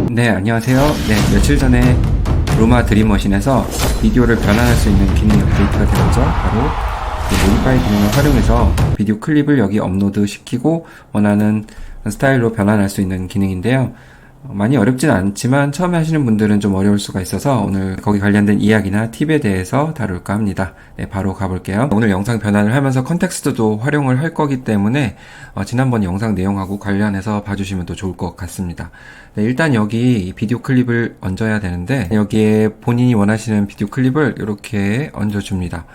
네, 안녕하세요. 네, 며칠 전에 루마 드림머신에서 비디오를 변환할 수 있는 기능이 업데이트가 되면서 바로 모디파이 기능을 활용해서 비디오 클립을 여기 업로드 시키고 원하는 스타일로 변환할 수 있는 기능인데요. 많이 어렵진 않지만 처음에 하시는 분들은 좀 어려울 수가 있어서 오늘 거기 관련된 이야기나 팁에 대해서 다룰까 합니다. 네, 바로 가볼게요. 오늘 영상 변환을 하면서 컨텍스트도 활용을 할 거기 때문에 지난번 영상 내용하고 관련해서 봐주시면 또 좋을 것 같습니다. 네, 일단 여기 비디오 클립을 얹어야 되는데 여기에 본인이 원하시는 비디오 클립을 이렇게 얹어줍니다.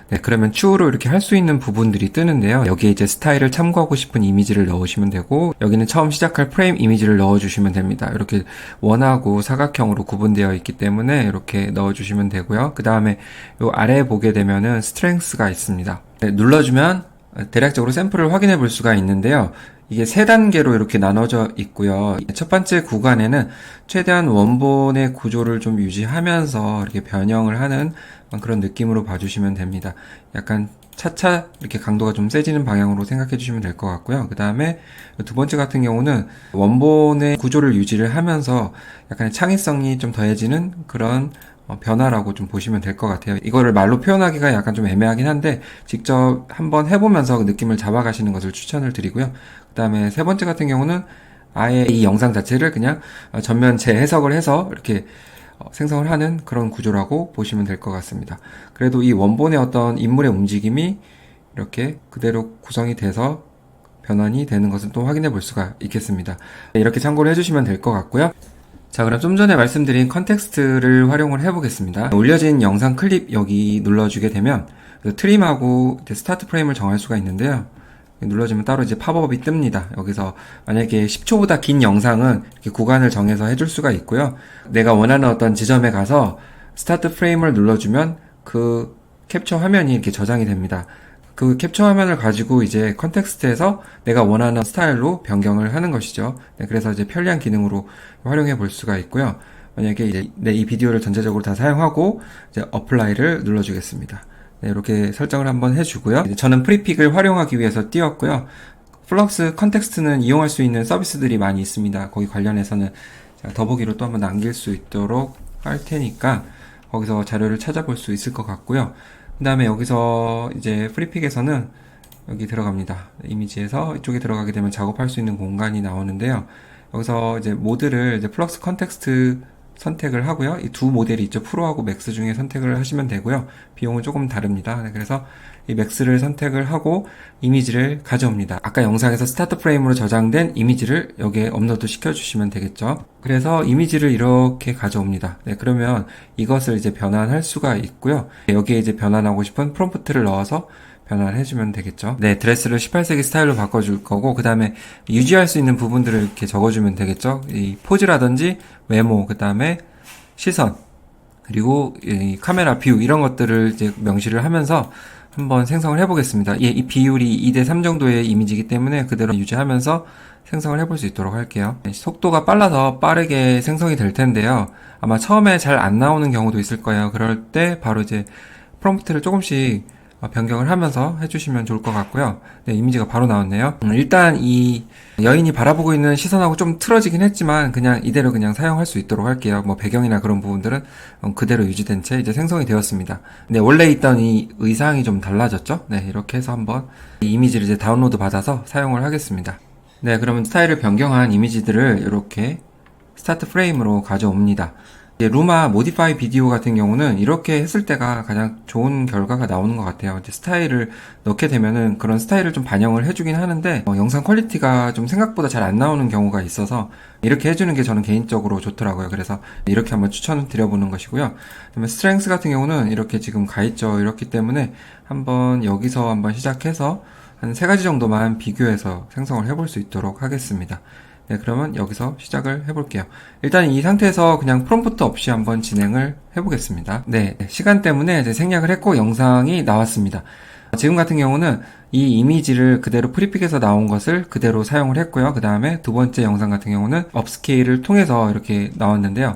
네, 그러면 추후로 이렇게 할 수 있는 부분들이 뜨는데요. 여기에 이제 스타일을 참고하고 싶은 이미지를 넣으시면 되고, 여기는 처음 시작할 프레임 이미지를 넣어주시면 됩니다. 이렇게 원하고 사각형으로 구분되어 있기 때문에 이렇게 넣어주시면 되고요. 그 다음에 요 아래에 보게 되면은 스트렝스가 있습니다. 네, 눌러주면 대략적으로 샘플을 확인해 볼 수가 있는데요. 이게 세 단계로 이렇게 나눠져 있고요. 첫 번째 구간에는 최대한 원본의 구조를 좀 유지하면서 이렇게 변형을 하는 그런 느낌으로 봐주시면 됩니다. 약간 차차 이렇게 강도가 좀 세지는 방향으로 생각해 주시면 될 것 같고요. 그 다음에 두 번째 같은 경우는 원본의 구조를 유지를 하면서 약간의 창의성이 좀 더해지는 그런 변화라고 좀 보시면 될 것 같아요. 이거를 말로 표현하기가 약간 좀 애매하긴 한데 직접 한번 해보면서 그 느낌을 잡아가시는 것을 추천을 드리고요. 그 다음에 세 번째 같은 경우는 아예 이 영상 자체를 그냥 전면 재해석을 해서 이렇게 생성을 하는 그런 구조라고 보시면 될 것 같습니다. 그래도 이 원본의 어떤 인물의 움직임이 이렇게 그대로 구성이 돼서 변환이 되는 것을 또 확인해 볼 수가 있겠습니다. 이렇게 참고를 해주시면 될 것 같고요. 자, 그럼 좀 전에 말씀드린 컨텍스트를 활용을 해보겠습니다. 올려진 영상 클립 여기 눌러주게 되면 트림하고 스타트 프레임을 정할 수가 있는데요. 눌러주면 따로 이제 팝업이 뜹니다. 여기서 만약에 10초보다 긴 영상은 이렇게 구간을 정해서 해줄 수가 있고요. 내가 원하는 어떤 지점에 가서 스타트 프레임을 눌러주면 그 캡처 화면이 이렇게 저장이 됩니다. 그 캡처 화면을 가지고 이제 컨텍스트에서 내가 원하는 스타일로 변경을 하는 것이죠. 네, 그래서 이제 편리한 기능으로 활용해 볼 수가 있고요. 만약에 이제 이 비디오를 전체적으로 다 사용하고 이제 어플라이를 눌러주겠습니다. 네, 이렇게 설정을 한번 해주고요. 저는 프리픽을 활용하기 위해서 띄웠고요. 플럭스 컨텍스트는 이용할 수 있는 서비스들이 많이 있습니다. 거기 관련해서는 제가 더보기로 또 한번 남길 수 있도록 할 테니까 거기서 자료를 찾아볼 수 있을 것 같고요. 그 다음에 여기서 이제 프리픽에서는 여기 들어갑니다. 이미지에서 이쪽에 들어가게 되면 작업할 수 있는 공간이 나오는데요. 여기서 이제 모드를 이제 플럭스 컨텍스트 선택을 하고요. 이 두 모델이 있죠. 프로하고 맥스 중에 선택을 하시면 되고요. 비용은 조금 다릅니다. 네, 그래서 이 맥스를 선택을 하고 이미지를 가져옵니다. 아까 영상에서 스타트 프레임으로 저장된 이미지를 여기에 업로드 시켜주시면 되겠죠. 그래서 이미지를 이렇게 가져옵니다. 네, 그러면 이것을 이제 변환할 수가 있고요. 여기에 이제 변환하고 싶은 프롬프트를 넣어서 변환해주면 되겠죠. 네, 드레스를 18세기 스타일로 바꿔줄 거고, 그 다음에 유지할 수 있는 부분들을 이렇게 적어주면 되겠죠. 이 포즈라든지 외모, 그 다음에 시선, 그리고 이 카메라 뷰, 이런 것들을 이제 명시를 하면서 한번 생성을 해보겠습니다. 이 비율이 2대3 정도의 이미지이기 때문에 그대로 유지하면서 생성을 해볼 수 있도록 할게요. 속도가 빨라서 빠르게 생성이 될 텐데요. 아마 처음에 잘 안 나오는 경우도 있을 거예요. 그럴 때 바로 이제 프롬프트를 조금씩 변경을 하면서 해주시면 좋을 것 같고요. 네, 이미지가 바로 나왔네요. 일단 이 여인이 바라보고 있는 시선하고 좀 틀어지긴 했지만 그냥 이대로 그냥 사용할 수 있도록 할게요. 뭐 배경이나 그런 부분들은 그대로 유지된 채 이제 생성이 되었습니다. 네, 원래 있던 이 의상이 좀 달라졌죠? 네, 이렇게 해서 한번 이 이미지를 이제 다운로드 받아서 사용을 하겠습니다. 네, 그러면 스타일을 변경한 이미지들을 이렇게 스타트 프레임으로 가져옵니다. 이제 루마 모디파이 비디오 같은 경우는 이렇게 했을 때가 가장 좋은 결과가 나오는 것 같아요. 이제 스타일을 넣게 되면은 그런 스타일을 좀 반영을 해주긴 하는데 영상 퀄리티가 좀 생각보다 잘 안 나오는 경우가 있어서 이렇게 해주는 게 저는 개인적으로 좋더라고요. 그래서 이렇게 한번 추천을 드려보는 것이고요. 그다음에 스트렝스 같은 경우는 이렇게 지금 가있죠. 이렇기 때문에 한번 여기서 한번 시작해서 한 3가지 정도만 비교해서 생성을 해볼 수 있도록 하겠습니다. 네, 그러면 여기서 시작을 해볼게요. 일단 이 상태에서 그냥 프롬프트 없이 한번 진행을 해보겠습니다. 네, 시간 때문에 이제 생략을 했고 영상이 나왔습니다. 지금 같은 경우는 이 이미지를 그대로 프리픽에서 나온 것을 그대로 사용을 했고요. 그 다음에 두 번째 영상 같은 경우는 업스케일을 통해서 이렇게 나왔는데요.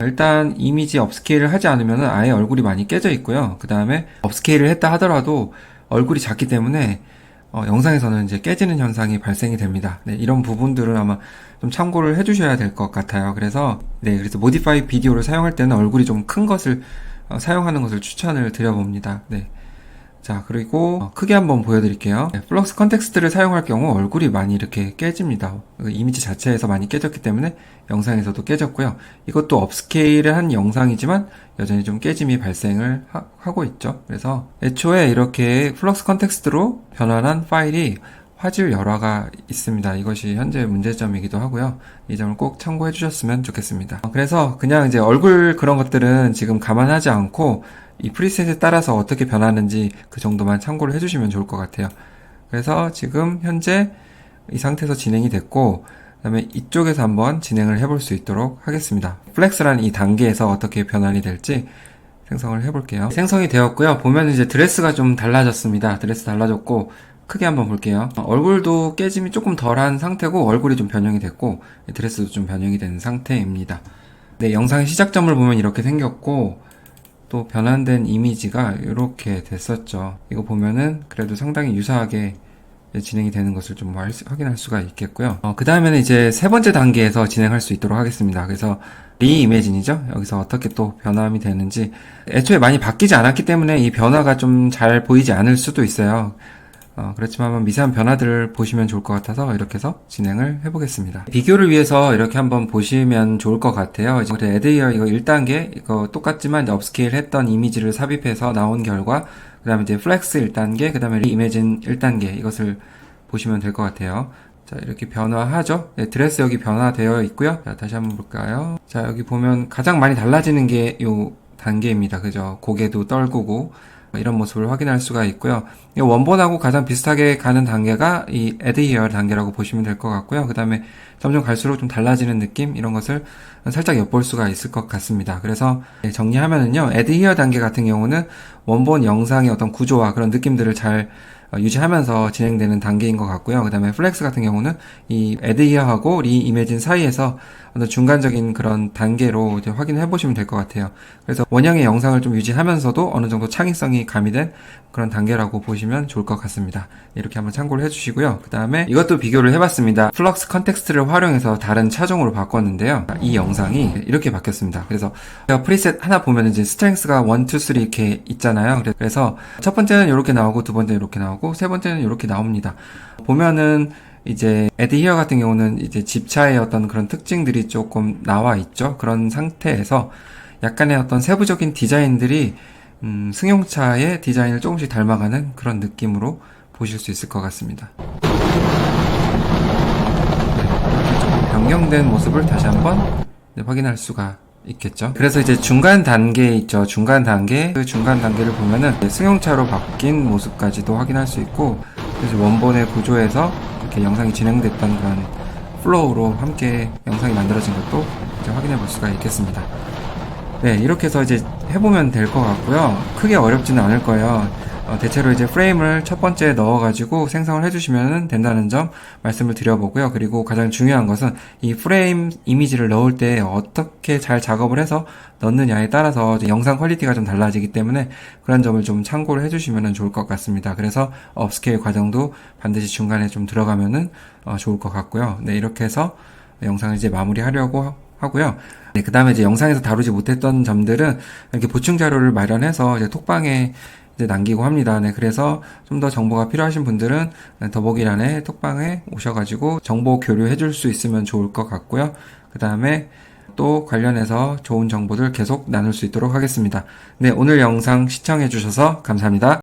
일단 이미지 업스케일을 하지 않으면 아예 얼굴이 많이 깨져 있고요. 그 다음에 업스케일을 했다 하더라도 얼굴이 작기 때문에 영상에서는 이제 깨지는 현상이 발생이 됩니다. 네, 이런 부분들은 아마 좀 참고를 해주셔야 될 것 같아요. 그래서 모디파이 비디오를 사용할 때는 얼굴이 좀 큰 것을 사용하는 것을 추천을 드려봅니다. 네. 자, 그리고 크게 한번 보여드릴게요. 네, 플럭스 컨텍스트를 사용할 경우 얼굴이 많이 이렇게 깨집니다. 이미지 자체에서 많이 깨졌기 때문에 영상에서도 깨졌고요. 이것도 업스케일을 한 영상이지만 여전히 좀 깨짐이 발생을 하고 있죠. 그래서 애초에 이렇게 플럭스 컨텍스트로 변환한 파일이 화질 열화가 있습니다. 이것이 현재 문제점이기도 하고요. 이 점을 꼭 참고해 주셨으면 좋겠습니다. 그래서 그냥 이제 얼굴 그런 것들은 지금 감안하지 않고 이 프리셋에 따라서 어떻게 변하는지 그 정도만 참고를 해주시면 좋을 것 같아요. 그래서 지금 현재 이 상태에서 진행이 됐고, 그 다음에 이쪽에서 한번 진행을 해볼 수 있도록 하겠습니다. 플렉스라는 이 단계에서 어떻게 변환이 될지 생성을 해볼게요. 생성이 되었고요. 보면 이제 드레스가 좀 달라졌습니다. 드레스 달라졌고, 크게 한번 볼게요. 얼굴도 깨짐이 조금 덜한 상태고, 얼굴이 좀 변형이 됐고, 드레스도 좀 변형이 된 상태입니다. 네, 영상의 시작점을 보면 이렇게 생겼고, 또 변환된 이미지가 이렇게 됐었죠. 이거 보면은 그래도 상당히 유사하게 진행이 되는 것을 좀 확인할 수가 있겠고요. 그 다음에는 이제 세 번째 단계에서 진행할 수 있도록 하겠습니다. 그래서 리이매진이죠. 여기서 어떻게 또 변함이 되는지, 애초에 많이 바뀌지 않았기 때문에 이 변화가 좀 잘 보이지 않을 수도 있어요. 그렇지만 한번 미세한 변화들을 보시면 좋을 것 같아서 이렇게 해서 진행을 해보겠습니다. 비교를 위해서 이렇게 한번 보시면 좋을 것 같아요. 이제 Add Here 이거 1단계, 이거 똑같지만 이제 업스케일 했던 이미지를 삽입해서 나온 결과, 그 다음에 이제 플렉스 1단계, 그 다음에 리이매진 1단계, 이것을 보시면 될 것 같아요. 자, 이렇게 변화하죠? 네, 드레스 여기 변화되어 있고요. 자, 다시 한번 볼까요? 자, 여기 보면 가장 많이 달라지는 게 요 단계입니다. 그죠? 고개도 떨구고, 이런 모습을 확인할 수가 있고요. 원본하고 가장 비슷하게 가는 단계가 이 Add Here 단계라고 보시면 될 것 같고요. 그 다음에 점점 갈수록 좀 달라지는 느낌, 이런 것을 살짝 엿볼 수가 있을 것 같습니다. 그래서 정리하면은요, Add Here 단계 같은 경우는 원본 영상의 어떤 구조와 그런 느낌들을 잘 유지하면서 진행되는 단계인 것 같고요. 그 다음에 플렉스 같은 경우는 이 Add Here하고 리이매진 사이에서 어떤 중간적인 그런 단계로 이제 확인해 보시면 될 것 같아요. 그래서 원형의 영상을 좀 유지하면서도 어느 정도 창의성이 가미된 그런 단계라고 보시면 좋을 것 같습니다. 이렇게 한번 참고를 해주시고요. 그 다음에 이것도 비교를 해봤습니다. 플럭스 컨텍스트를 활용해서 다른 차종으로 바꿨는데요. 이 영상이 이렇게 바뀌었습니다. 그래서 프리셋 하나 보면 이제 스트렝스가 1, 2, 3 이렇게 있잖아요. 그래서 첫 번째는 이렇게 나오고, 두 번째는 이렇게 나오고, 세 번째는 이렇게 나옵니다. 보면은 이제 Add Here 같은 경우는 이제 집차의 어떤 그런 특징들이 조금 나와 있죠. 그런 상태에서 약간의 어떤 세부적인 디자인들이 승용차의 디자인을 조금씩 닮아가는 그런 느낌으로 보실 수 있을 것 같습니다. 이렇게 조금 변경된 모습을 다시 한번 확인할 수가 있겠죠. 그래서 이제 중간 단계 있죠. 중간 단계, 그 중간 단계를 보면은 승용차로 바뀐 모습까지도 확인할 수 있고, 그래서 원본의 구조에서 이렇게 영상이 진행됐던 그런 플로우로 함께 영상이 만들어진 것도 이제 확인해 볼 수가 있겠습니다. 네, 이렇게 해서 이제 해보면 될 것 같고요. 크게 어렵지는 않을 거예요. 대체로 이제 프레임을 첫 번째 넣어가지고 생성을 해주시면 된다는 점 말씀을 드려보고요. 그리고 가장 중요한 것은 이 프레임 이미지를 넣을 때 어떻게 잘 작업을 해서 넣느냐에 따라서 영상 퀄리티가 좀 달라지기 때문에 그런 점을 좀 참고를 해주시면 좋을 것 같습니다. 그래서 업스케일 과정도 반드시 중간에 좀 들어가면은 좋을 것 같고요. 네, 이렇게 해서 영상을 이제 마무리하려고 하고요. 네, 그 다음에 이제 영상에서 다루지 못했던 점들은 이렇게 보충 자료를 마련해서 이제 톡방에 이제 남기고 합니다. 네, 그래서 좀 더 정보가 필요하신 분들은 더보기란에 톡방에 오셔가지고 정보 교류해 줄 수 있으면 좋을 것 같고요. 그 다음에 또 관련해서 좋은 정보들 계속 나눌 수 있도록 하겠습니다. 네, 오늘 영상 시청해 주셔서 감사합니다.